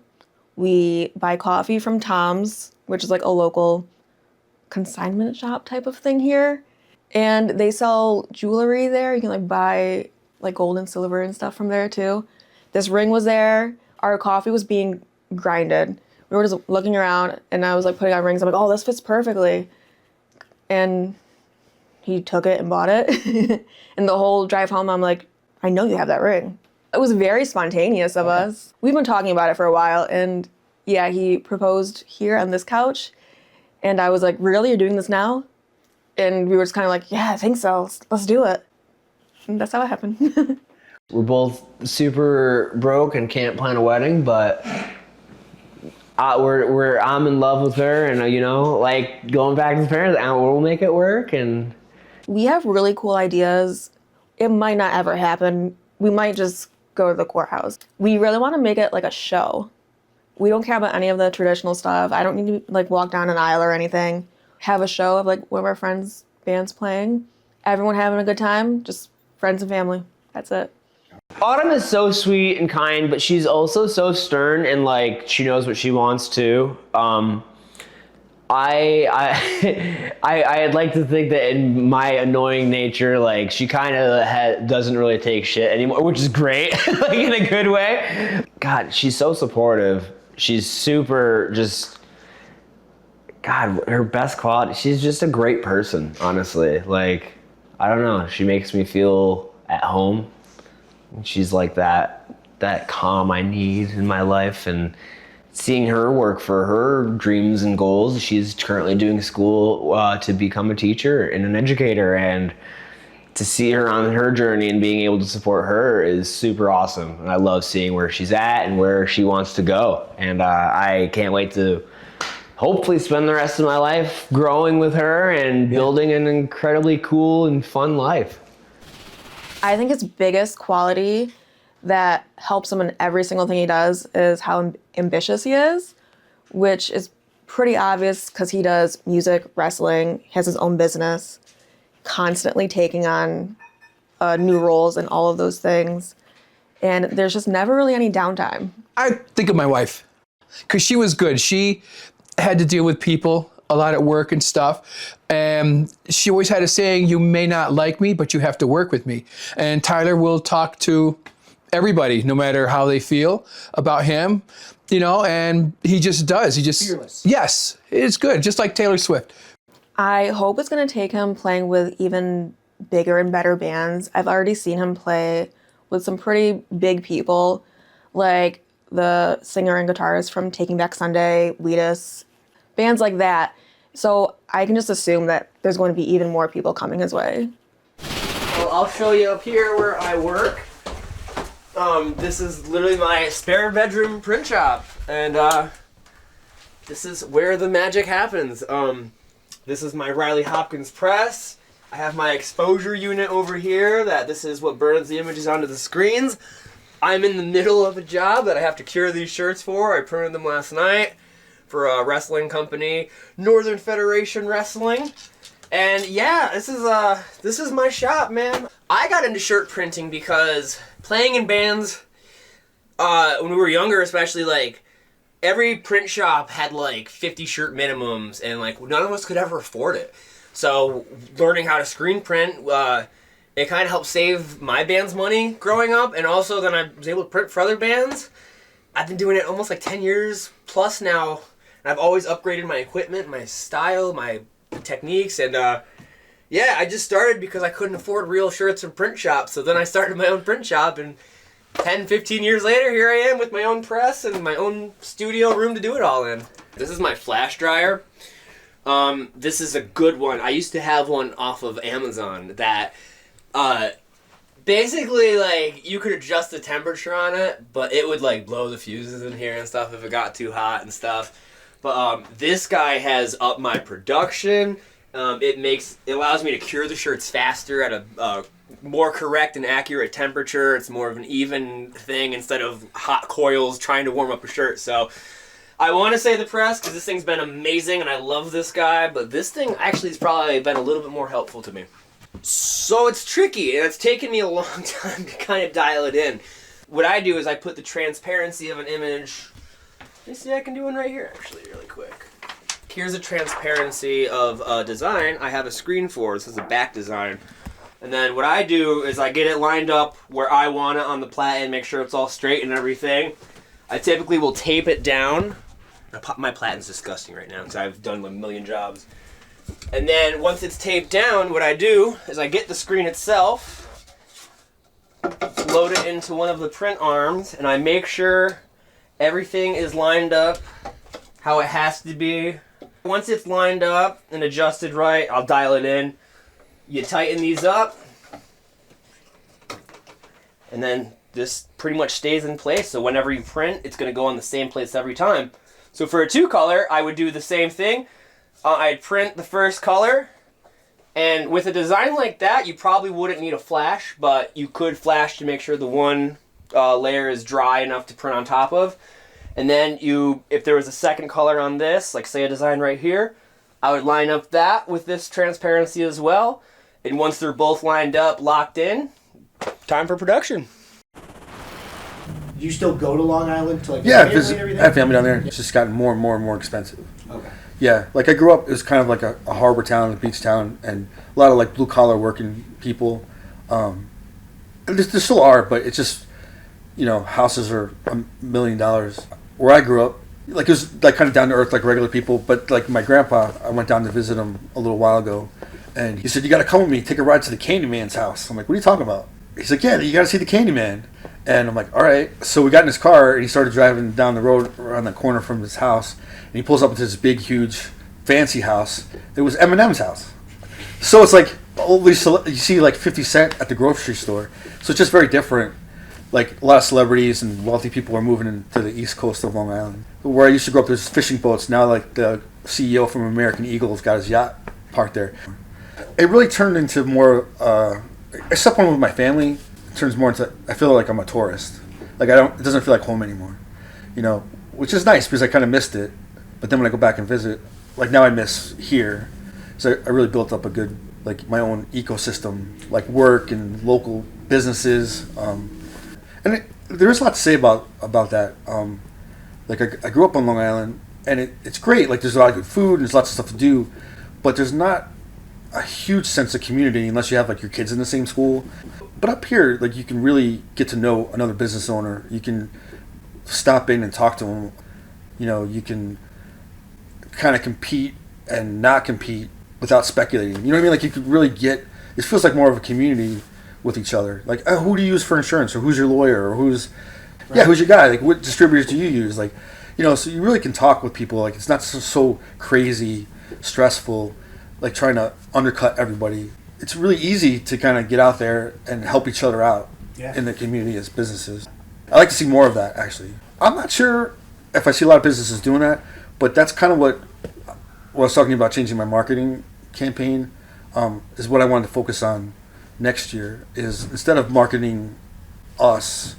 We buy coffee from Tom's, which is like a local consignment shop type of thing here. And they sell jewelry there. You can like buy like gold and silver and stuff from there too. This ring was there. Our coffee was being grinded. We were just looking around and I was like putting on rings. I'm like, oh, this fits perfectly. And he took it and bought it. And the whole drive home, I'm like, I know you have that ring. It was very spontaneous of us. We've been talking about it for a while, and yeah, he proposed here on this couch, and I was like, really, you're doing this now? And we were just kind of like, yeah, I think so. Let's do it. And that's how it happened. We're both super broke and can't plan a wedding, but I'm in love with her, and like going back to the parents, we'll make it work. And we have really cool ideas. It might not ever happen. We might just go to the courthouse. We really want to make it like a show. We don't care about any of the traditional stuff. I don't need to like walk down an aisle or anything. Have a show of like one of our friends' bands playing. Everyone having a good time. Just friends and family. That's it. Autumn is so sweet and kind, but she's also so stern and like she knows what she wants to. I'd like to think that in my annoying nature, like she kind of doesn't really take shit anymore, which is great, like in a good way. God, she's so supportive. She's super God, her best quality. She's just a great person, honestly. Like, I don't know. She makes me feel at home. She's like that calm I need in my life, and seeing her work for her dreams and goals. She's currently doing school to become a teacher and an educator, and to see her on her journey and being able to support her is super awesome. And I love seeing where she's at and where she wants to go. And I can't wait to hopefully spend the rest of my life growing with her and building an incredibly cool and fun life. I think his biggest quality that helps him in every single thing he does is how ambitious he is, which is pretty obvious because he does music, wrestling, has his own business, constantly taking on new roles and all of those things. And there's just never really any downtime. I think of my wife because she was good. She had to deal with people a lot at work and stuff. And she always had a saying, you may not like me, but you have to work with me. And Tyler will talk to everybody, no matter how they feel about him, and he just does. He just, fearless. Yes, it's good. Just like Taylor Swift. I hope it's going to take him playing with even bigger and better bands. I've already seen him play with some pretty big people, like the singer and guitarist from Taking Back Sunday, Wheatus, bands like that. So I can just assume that there's going to be even more people coming his way. Well, I'll show you up here where I work. This is literally my spare bedroom print shop, and this is where the magic happens. This is my Riley Hopkins press. I have my exposure unit over here. This is what burns the images onto the screens. I'm in the middle of a job that I have to cure these shirts for. I printed them last night for a wrestling company, Northern Federation Wrestling. And yeah, this is my shop, man. I got into shirt printing because playing in bands, when we were younger especially, like, every print shop had like 50 shirt minimums, and like none of us could ever afford it. So learning how to screen print it kind of helped save my band's money growing up, and also then I was able to print for other bands. I've been doing it almost like 10 years plus now, and I've always upgraded my equipment, my style, my techniques, and yeah, I just started because I couldn't afford real shirts from print shops, so then I started my own print shop, and 10, 15 years later, here I am with my own press and my own studio room to do it all in. This is my flash dryer. This is a good one. I used to have one off of Amazon that basically, like, you could adjust the temperature on it, but it would, like, blow the fuses in here and stuff if it got too hot and stuff. But this guy has upped my production. It allows me to cure the shirts faster at a more correct and accurate temperature. It's more of an even thing instead of hot coils trying to warm up a shirt. So I want to say the press because this thing's been amazing and I love this guy, but this thing actually has probably been a little bit more helpful to me. So it's tricky, and it's taken me a long time to kind of dial it in. What I do is I put the transparency of an image. You see, I can do one right here, actually, really quick. Here's a transparency of a design I have a screen for. This is a back design. And then what I do is I get it lined up where I want it on the platen, make sure it's all straight and everything. I typically will tape it down. My platen's disgusting right now because I've done a million jobs. And then once it's taped down, what I do is I get the screen itself, load it into one of the print arms, and I make sure everything is lined up how it has to be. Once it's lined up and adjusted right, I'll dial it in. You tighten these up, and then this pretty much stays in place, so whenever you print, it's going to go on the same place every time. So for a 2-color, I would do the same thing. I'd print the first color, and with a design like that, you probably wouldn't need a flash, but you could flash to make sure the one layer is dry enough to print on top of. And then if there was a second color on this, like say a design right here, I would line up that with this transparency as well. And once they're both lined up, locked in, time for production. Do you still go to Long Island to like Yeah, family and everything? I have family down there. It's just gotten more and more and more expensive. Okay. Yeah, like I grew up, it was kind of like a harbor town, a beach town, and a lot of like blue collar working people. And there still are, but it's just, houses are $1 million. Where I grew up, like it was like kind of down to earth, like regular people. But like my grandpa, I went down to visit him a little while ago, and he said, "You got to come with me, take a ride to the Candyman's house." I'm like, "What are you talking about?" He's like, "Yeah, you got to see the Candyman." And I'm like, "All right." So we got in his car, and he started driving down the road around the corner from his house, and he pulls up into this big, huge, fancy house. It was Eminem's house. So it's like you see like 50 Cent at the grocery store. So it's just very different. Like a lot of celebrities and wealthy people are moving into the east coast of Long Island. Where I used to grow up, there's fishing boats. Now like the CEO from American Eagle's got his yacht parked there. It really turned into more, except when I'm with my family, it turns more into, I feel like I'm a tourist. Like it doesn't feel like home anymore. Which is nice because I kind of missed it. But then when I go back and visit, like now I miss here. So I really built up a good, like my own ecosystem, like work and local businesses. And there's a lot to say about that. Like I grew up on Long Island, and it's great. Like there's a lot of good food and there's lots of stuff to do, but there's not a huge sense of community unless you have like your kids in the same school. But up here, like you can really get to know another business owner. You can stop in and talk to them. You can kind of compete and not compete without speculating. You know what I mean? Like you could really it feels like more of a community with each other. Like, who do you use for insurance, or who's your lawyer, or who's your guy? Like, what distributors do you use? Like, so you really can talk with people. Like, it's not so crazy, stressful, like trying to undercut everybody. It's really easy to kind of get out there and help each other out in the community as businesses. I like to see more of that, actually. I'm not sure if I see a lot of businesses doing that, but that's kind of what I was talking about, changing my marketing campaign, is what I wanted to focus on next year. Is instead of marketing us,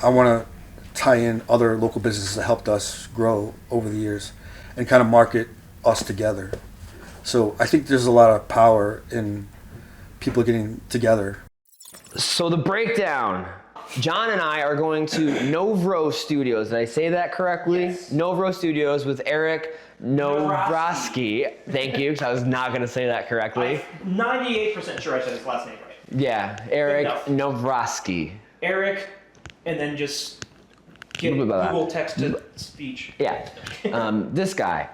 I want to tie in other local businesses that helped us grow over the years and kind of market us together. So I think there's a lot of power in people getting together. So the breakdown. John and I are going to Novro Studios. Did I say that correctly? Yes. Novro Studios with Eric, Novroski. Thank you, because I was not going to say that correctly. 98% sure I said his last name right. Yeah, Eric Novroski. Eric, and then just get Google text to speech. Yeah, this guy.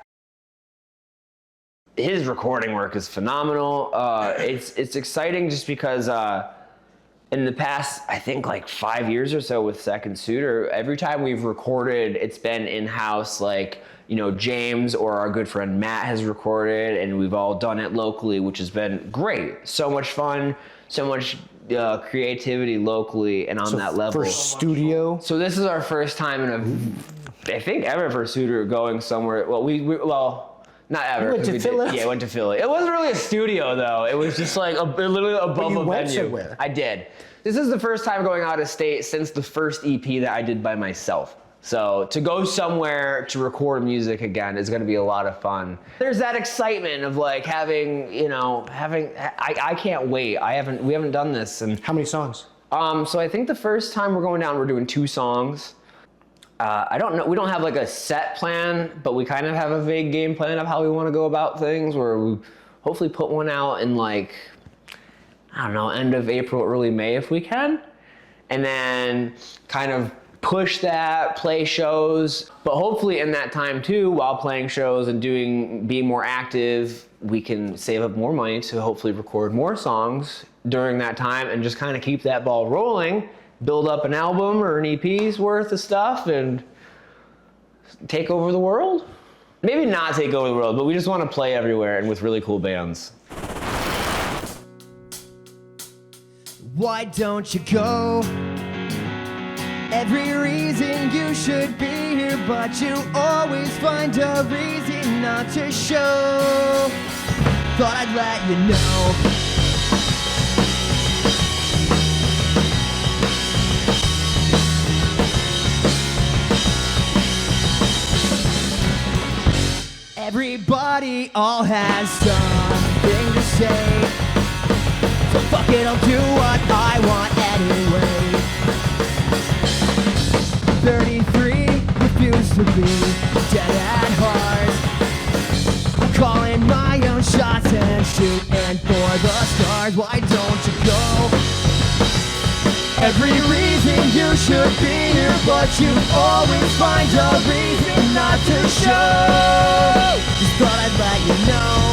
His recording work is phenomenal. It's exciting just because in the past, I think like 5 years or so with Second Suitor, every time we've recorded, it's been in-house. Like, you know, James or our good friend Matt has recorded, and we've all done it locally, which has been great. So much fun, so much creativity locally and on that level. For studio? So this is our first time in I think ever for Suitor going somewhere. Well, well, not ever. You went to Philly? Yeah, I went to Philly. It wasn't really a studio though. It was just like literally above a venue. Somewhere. I did. This is the first time going out of state since the first EP that I did by myself. So to go somewhere to record music again is going to be a lot of fun. There's that excitement of like having, you know, I can't wait. We haven't done this. And how many songs? So I think the first time we're going down, we're doing 2 songs. I don't know. We don't have like a set plan, but we kind of have a vague game plan of how we want to go about things, where we hopefully put one out in like, I don't know, end of April, early May if we can. And then kind of push that, play shows, but hopefully in that time too, while playing shows and being more active, we can save up more money to hopefully record more songs during that time and just kind of keep that ball rolling, build up an album or an EP's worth of stuff and take over the world. Maybe not take over the world, but we just want to play everywhere and with really cool bands. Why don't you go? Every reason you should be here, but you always find a reason not to show. Thought I'd let you know. Everybody all has something to say, so fuck it, I'll do what I want anyway. 33, refuse to be dead at heart. I'm calling my own shots and shooting for the stars. Why don't you go? Every reason you should be here, but you always find a reason not to show. Just thought I'd let you know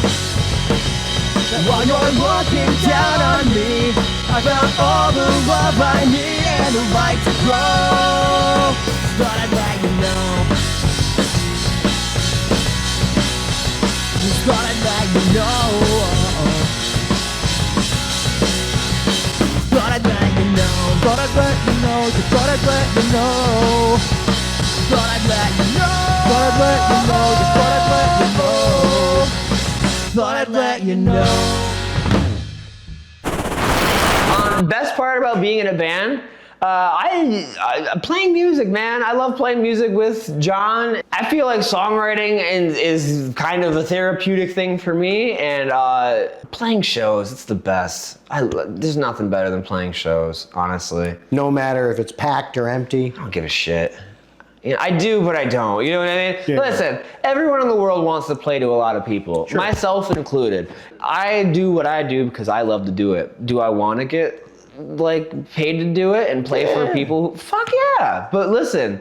that while you're looking down on me, I found all the love I need and the right to grow. Thought I'd let you know. Just thought I'd let you know. Thought I'd let you know. Thought I'd let you know. Just thought I'd let you know. Thought I'd let you know. Thought I'd let you know. Just thought I'd let you know. Thought I'd let you know. Best part about being in a band, playing music, man. I love playing music with John. I feel like songwriting is kind of a therapeutic thing for me, and playing shows, it's the best. There's nothing better than playing shows, honestly. No matter if it's packed or empty. I don't give a shit. You know, I do, but I don't. You know what I mean? Yeah. Listen, everyone in the world wants to play to a lot of people, sure. Myself included. I do what I do because I love to do it. Do I want to get like paid to do it and play for people? Fuck yeah! But listen,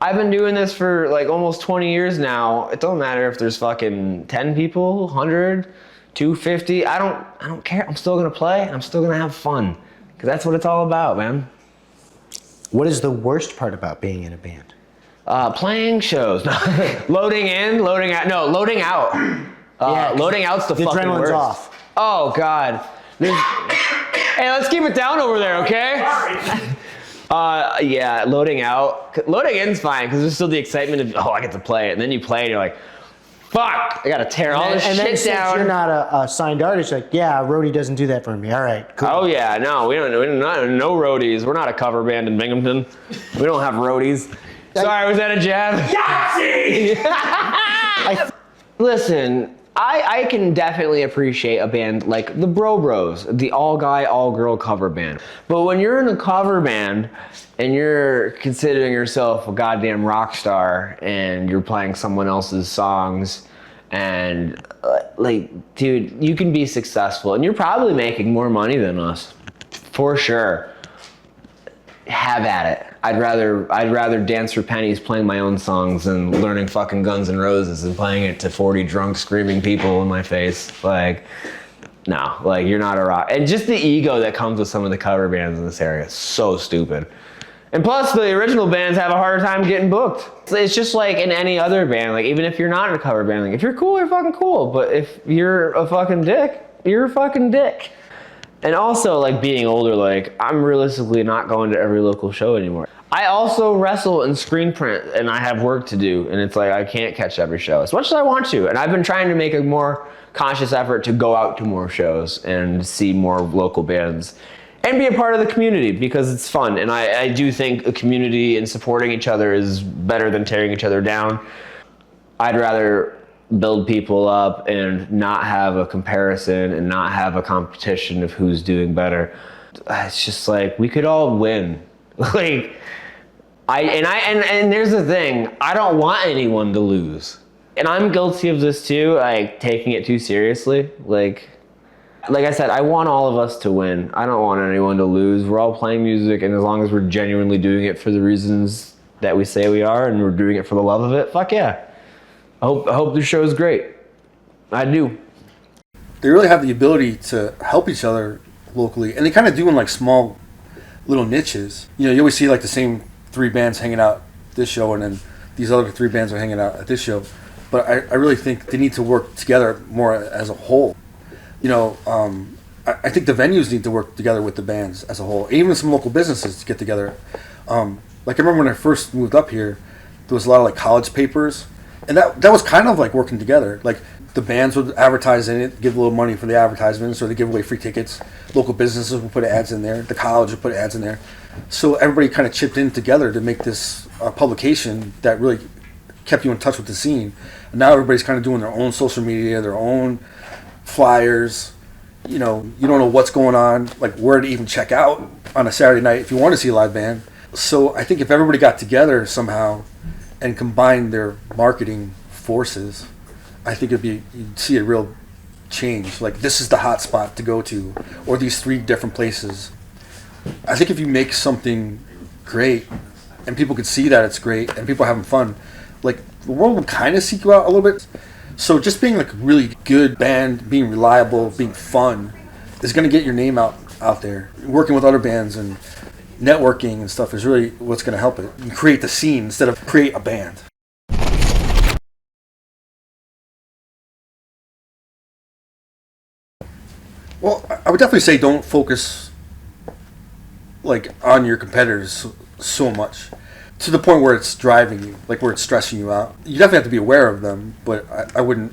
I've been doing this for like almost 20 years now. It don't matter if there's fucking 10 people, 100, 250. I don't care. I'm still gonna play. And I'm still gonna have fun because that's what it's all about, man. What is the worst part about being in a band? Playing shows. Loading in, loading out. No, loading out. Loading out's the fucking adrenaline's worst. Off. Oh God. Hey, let's keep it down over there, okay? Yeah, loading out. Loading in's fine because there's still the excitement of, I get to play it, and then you play it, and you're like, fuck, I gotta tear all this shit down. Since you're not a signed artist, like, yeah, Roadie doesn't do that for me. All right, cool. Oh yeah, no, we don't no roadies. We're not a cover band in Binghamton. We don't have roadies. Sorry, was that a jab? Yahtzee! Listen, I can definitely appreciate a band like the Bro Bros, the all-guy, all-girl cover band. But when you're in a cover band and you're considering yourself a goddamn rock star and you're playing someone else's songs and like, dude, you can be successful and you're probably making more money than us, for sure. Have at it. I'd rather dance for pennies playing my own songs than learning fucking Guns N' Roses and playing it to 40 drunk screaming people in my face. Like, no, like you're not a rock. And just the ego that comes with some of the cover bands in this area is so stupid. And plus the original bands have a harder time getting booked. It's just like in any other band, like even if you're not in a cover band, like if you're cool, you're fucking cool. But if you're a fucking dick, you're a fucking dick. And also, like, being older, like, I'm realistically not going to every local show anymore. I also wrestle and screen print, and I have work to do, and it's like I can't catch every show as much as I want to. And I've been trying to make a more conscious effort to go out to more shows and see more local bands and be a part of the community because it's fun. And I do think a community and supporting each other is better than tearing each other down. I'd rather build people up and not have a comparison and not have a competition of who's doing better. It's just like we could all win. Like and there's the thing, I don't want anyone to lose. And I'm guilty of this too, like taking it too seriously. Like I said, I want all of us to win. I don't want anyone to lose. We're all playing music, and as long as we're genuinely doing it for the reasons that we say we are and we're doing it for the love of it, fuck yeah. I hope the show is great. I do. They really have the ability to help each other locally, and they kind of do in like small little niches. You know, you always see like the same 3 bands hanging out this show, and then these other 3 bands are hanging out at this show. But I really think they need to work together more as a whole. You know, I think the venues need to work together with the bands as a whole, even some local businesses to get together. Like I remember when I first moved up here, there was a lot of like college papers. And that was kind of like working together. Like the bands would advertise in it, give a little money for the advertisements, or they give away free tickets. Local businesses would put ads in there. The college would put ads in there. So everybody kind of chipped in together to make this publication that really kept you in touch with the scene. And now everybody's kind of doing their own social media, their own flyers. You know, you don't know what's going on, like where to even check out on a Saturday night if you want to see a live band. So I think if everybody got together somehow and combine their marketing forces, I think you'd see a real change. Like this is the hot spot to go to, or these 3 different places. I think if you make something great and people could see that it's great and people are having fun, like the world will kind of seek you out a little bit. So just being like a really good band, being reliable, being fun is going to get your name out there. Working with other bands and networking and stuff is really what's going to help it. You create the scene instead of create a band. Well, I would definitely say don't focus like on your competitors so much to the point where it's driving you, like where it's stressing you out. You definitely have to be aware of them, but I wouldn't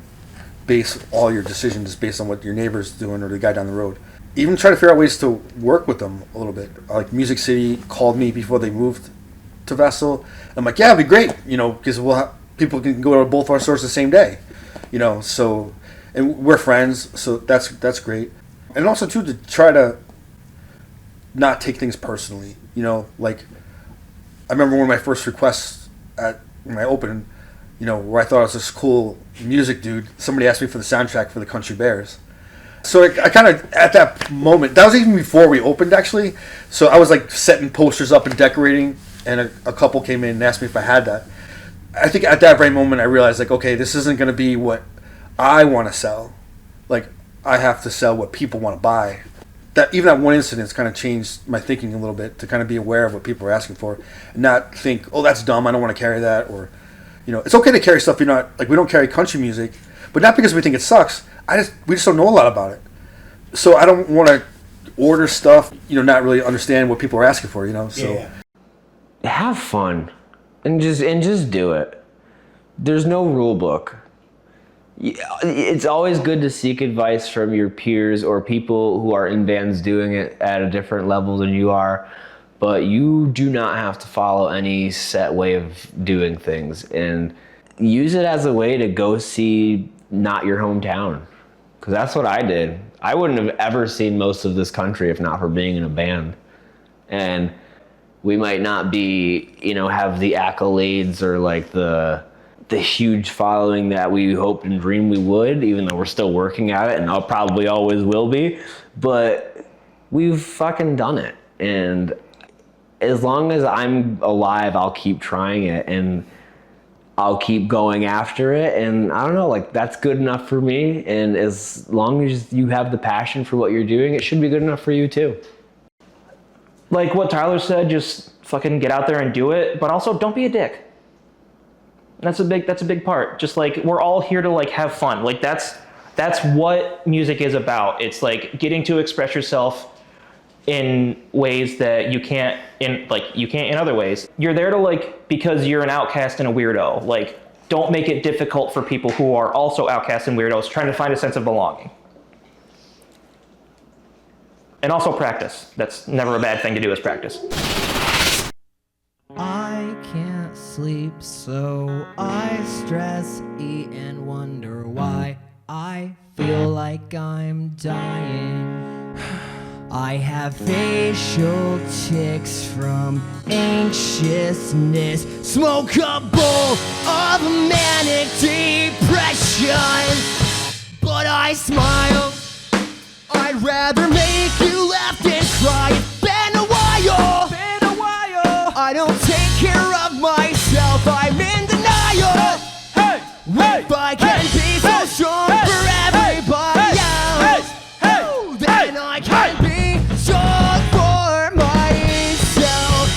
base all your decisions based on what your neighbor's doing or the guy down the road. Even try to figure out ways to work with them a little bit. Like Music City called me before they moved to Vestal. I'm like, yeah, it'd be great, you know, because people can go to both our stores the same day, you know. So, and we're friends, so that's great. And also too to try to not take things personally, you know. Like I remember one of my first requests at my open, you know, where I thought I was this cool music dude. Somebody asked me for the soundtrack for the Country Bears. So I kind of, at that moment, that was even before we opened actually, so I was like setting posters up and decorating, and a couple came in and asked me if I had that. I think at that very moment I realized like, okay, this isn't going to be what I want to sell. Like I have to sell what people want to buy. Even that one incident's kind of changed my thinking a little bit to kind of be aware of what people are asking for and not think, oh, that's dumb, I don't want to carry that, or, you know, it's okay to carry stuff you're not, like we don't carry country music, but not because we think it sucks. We just don't know a lot about it. So I don't want to order stuff, you know, not really understand what people are asking for, you know. So have fun and just do it. There's no rule book. It's always good to seek advice from your peers or people who are in bands doing it at a different level than you are, but you do not have to follow any set way of doing things, and use it as a way to go see not your hometown. Because that's what I did. I wouldn't have ever seen most of this country if not for being in a band. And we might not be, have the accolades or like the huge following that we hoped and dreamed we would, even though we're still working at it, and I'll probably always will be. But we've fucking done it. And as long as I'm alive, I'll keep trying it, and I'll keep going after it. And I don't know, like, that's good enough for me. And as long as you have the passion for what you're doing, it should be good enough for you too. Like what Tyler said, just fucking get out there and do it, but also don't be a dick. That's a big part. Just like, we're all here to like have fun. Like that's what music is about. It's like getting to express yourself in ways that you can't in other ways. You're there to like, because you're an outcast and a weirdo. Like, don't make it difficult for people who are also outcasts and weirdos trying to find a sense of belonging. And also practice. That's never a bad thing to do, is practice. I can't sleep, so I stress, eat, and wonder why I feel like I'm dying. I have facial tics from anxiousness, smoke a bowl of manic depression, but I smile. I'd rather make you laugh than cry. It's been a while. I don't take care of myself. I'm in denial. If I can be so strong for everybody else, then I can be strong for myself.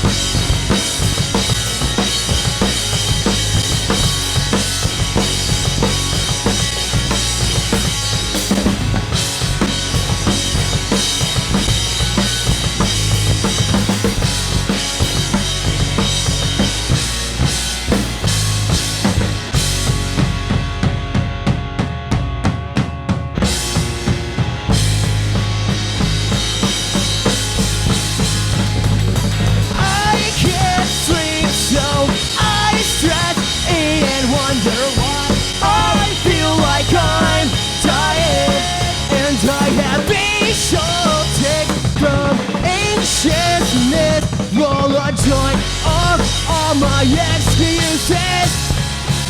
Roll a joint of all my excuses.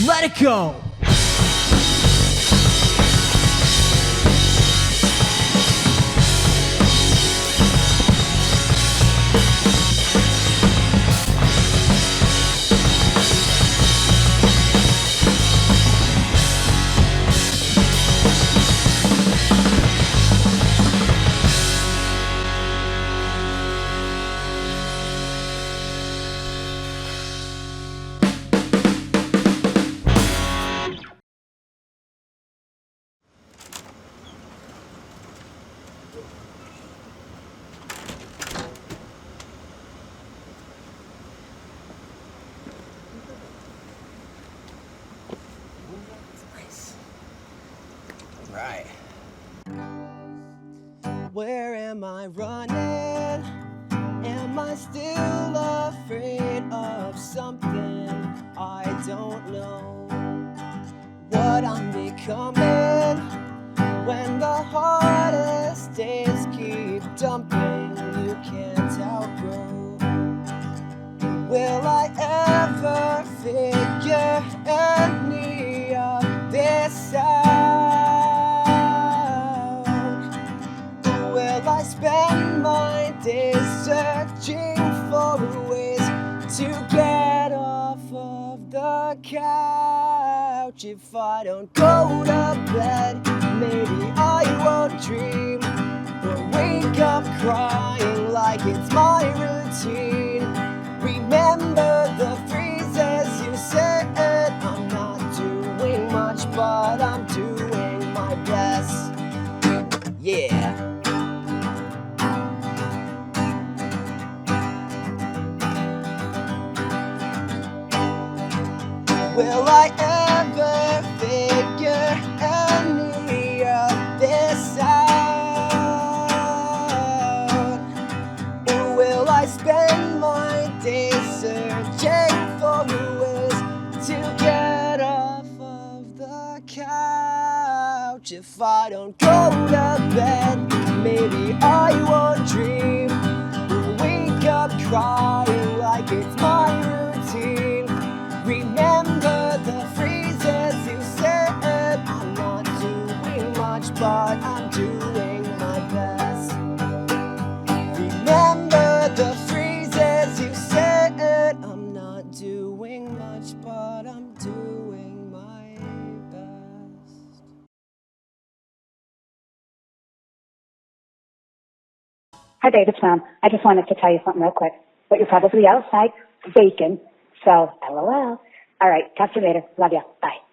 Let it go. Right. Where am I running? Am I still afraid of something I don't know? What I'm becoming when the hardest days keep dumping, you can't outgrow. Will I ever figure any of this out? Will I spend my days searching for ways to get off of the couch? If I don't go to bed, maybe I won't dream or wake up crying like it's my routine. Remember the phrases you said. I'm not doing much, but I'm doing my best. Yeah. Will I ever figure any of this out? Or will I spend my days searching for ways to get off of the couch? couch if I don't go to bed. Maybe I won't dream or wake up crying like it's my routine. Remember the phrases you said. I'm not doing much, but I'm doing my best. Remember the phrases you said. I'm not doing much, but I'm doing my best. Hi, babe, it's Mom. I just wanted to tell you something real quick. But you're probably outside baking, so LOL. All right, talk to you later. Love ya. Bye.